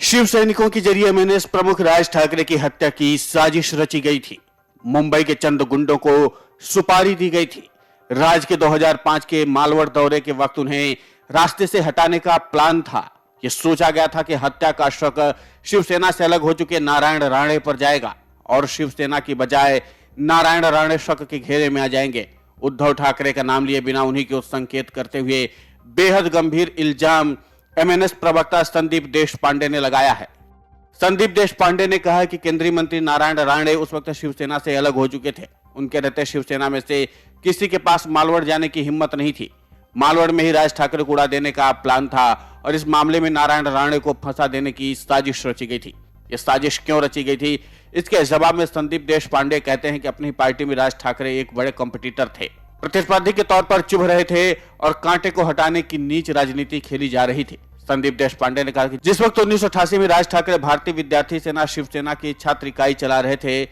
शिव सैनिकों के जरिए एमएनएस प्रमुख राज ठाकरे की हत्या की साजिश रची गई थी। मुंबई के चंद गुंडों को सुपारी दी गई थी। राज के 2005 के मालवड़ दौरे के वक्त उन्हें रास्ते से हटाने का प्लान था। यह सोचा गया था कि हत्या का शक शिवसेना से अलग हो चुके नारायण राणे पर जाएगा और शिवसेना की बजाय नारायण राणे शक के घेरे में आ जाएंगे। उद्धव ठाकरे का नाम लिए बिना उन्हीं को संकेत करते हुए बेहद गंभीर इल्जाम एमएनएस प्रवक्ता संदीप देशपांडे ने लगाया है। संदीप देशपांडे ने कहा कि केंद्रीय मंत्री नारायण राणे उस वक्त शिवसेना से अलग हो चुके थे। उनके रहते शिवसेना में से किसी के पास मालवड़ जाने की हिम्मत नहीं थी। मालवड़ में ही राज ठाकरे को उड़ा देने का प्लान था और इस मामले में नारायण राणे को फंसा देने की साजिश रची गई थी। यह साजिश क्यों रची गई थी, इसके जवाब में संदीप देशपांडे कहते हैं कि अपनी पार्टी में राज ठाकरे एक बड़े कंपटीटर थे, प्रतिस्पर्धी के तौर पर चुभ रहे थे और कांटे को हटाने की नीच राजनीति खेली जा रही थी। संदीप देशपांडे ने कहा कि जिस वक्त 1988 में राज ठाकरे भारतीय विद्यार्थी सेना शिवसेना की छात्र इकाई चला रहे थे,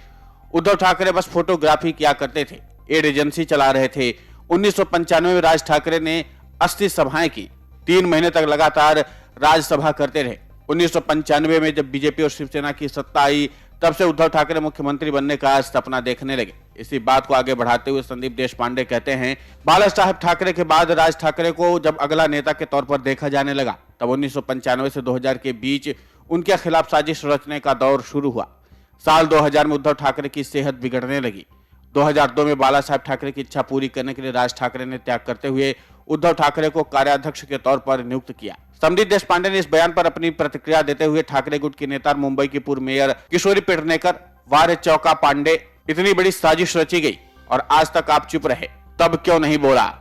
उद्धव ठाकरे बस फोटोग्राफी किया करते थे, एड एजेंसी चला रहे थे। 1995 में राज ठाकरे ने 80 सभाएं की, 3 महीने तक लगातार राज्यसभा करते रहे। 1995 में जब बीजेपी और शिवसेना की सत्ता आई, तब से उद्धव ठाकरे मुख्यमंत्री बनने का सपना देखने लगे। इसी बात को आगे बढ़ाते हुए संदीप देशपांडे कहते हैं, बाला साहब ठाकरे के बाद राज ठाकरे को जब अगला नेता के तौर पर देखा जाने लगा, तब 1995 से 2000 के बीच उनके खिलाफ साजिश रचने का दौर शुरू हुआ। साल 2000 में उद्धव ठाकरे की सेहत बिगड़ने लगी। 2002 में बाला साहब ठाकरे की इच्छा पूरी करने के लिए राज ठाकरे ने त्याग करते हुए उद्धव ठाकरे को कार्याध्यक्ष के तौर पर नियुक्त किया। संदीप देशपांडे ने इस बयान पर अपनी प्रतिक्रिया देते हुए ठाकरे गुट की नेता मुंबई की पूर्व मेयर किशोरी पेडनेकर, वार्य चौका पांडे, इतनी बड़ी साजिश रची गई और आज तक आप चुप रहे, तब क्यों नहीं बोला?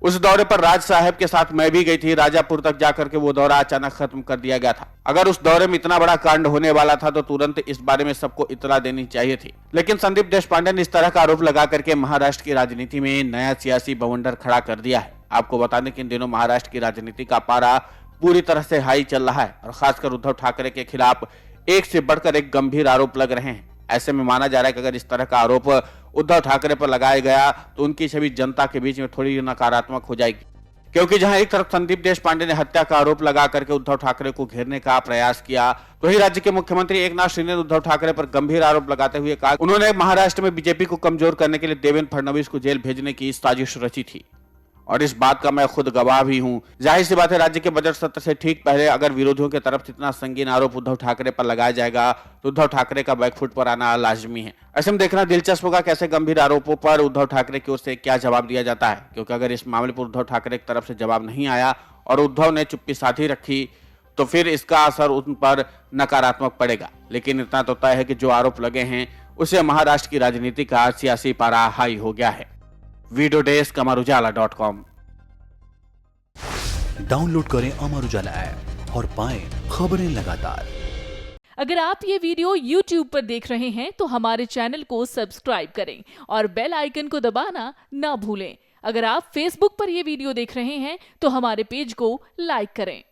उस दौरे पर राज साहब के साथ मैं भी गई थी। राजापुर तक जाकर के वो दौरा अचानक खत्म कर दिया गया था। अगर उस दौरे में इतना बड़ा कांड होने वाला था तो तुरंत इस बारे में सबको इत्तला देनी चाहिए थी। लेकिन संदीप देशपांडे ने इस तरह का आरोप लगा करके महाराष्ट्र की राजनीति में नया सियासी बवंडर खड़ा कर दिया है। आपको बता दें कि इन दिनों महाराष्ट्र की राजनीति का पारा पूरी तरह से हाई चल रहा है और खासकर उद्धव ठाकरे के खिलाफ एक से बढ़कर एक गंभीर आरोप लग रहे हैं। ऐसे में माना जा रहा है कि अगर इस तरह का आरोप उद्धव ठाकरे पर लगाया गया तो उनकी छवि जनता के बीच में थोड़ी नकारात्मक हो जाएगी, क्योंकि जहां एक तरफ संदीप देशपांडे ने हत्या का आरोप लगा करके उद्धव ठाकरे को घेरने का प्रयास किया, तो वही राज्य के मुख्यमंत्री एकनाथ शिंदे ने उद्धव ठाकरे पर गंभीर आरोप लगाते हुए कहा उन्होंने महाराष्ट्र में बीजेपी को कमजोर करने के लिए देवेंद्र फडणवीस को जेल भेजने की साजिश रची थी और इस बात का मैं खुद गवाह भी हूं। जाहिर सी बात है, राज्य के बजट सत्र से ठीक पहले अगर विरोधियों की तरफ से इतना संगीन आरोप उद्धव ठाकरे पर लगाया जाएगा तो उद्धव ठाकरे का बैकफुट पर आना लाजमी है। ऐसे में देखना दिलचस्प होगा कैसे गंभीर आरोपों पर उद्धव ठाकरे की ओर से क्या जवाब दिया जाता है, क्योंकि अगर इस मामले पर उद्धव ठाकरे की तरफ से जवाब नहीं आया और उद्धव ने चुप्पी साधी रखी तो फिर इसका असर उन पर नकारात्मक पड़ेगा। लेकिन इतना तो तय है कि जो आरोप लगे हैं उसे महाराष्ट्र की राजनीति का सियासी पारा हाई हो गया है। Video desk अमर-उजाला.com। डाउनलोड करें अमर उजाला ऐप और पाएं खबरें लगातार। अगर आप ये वीडियो YouTube पर देख रहे हैं तो हमारे चैनल को सब्सक्राइब करें और बेल आइकन को दबाना ना भूलें। अगर आप Facebook पर ये वीडियो देख रहे हैं तो हमारे पेज को लाइक करें।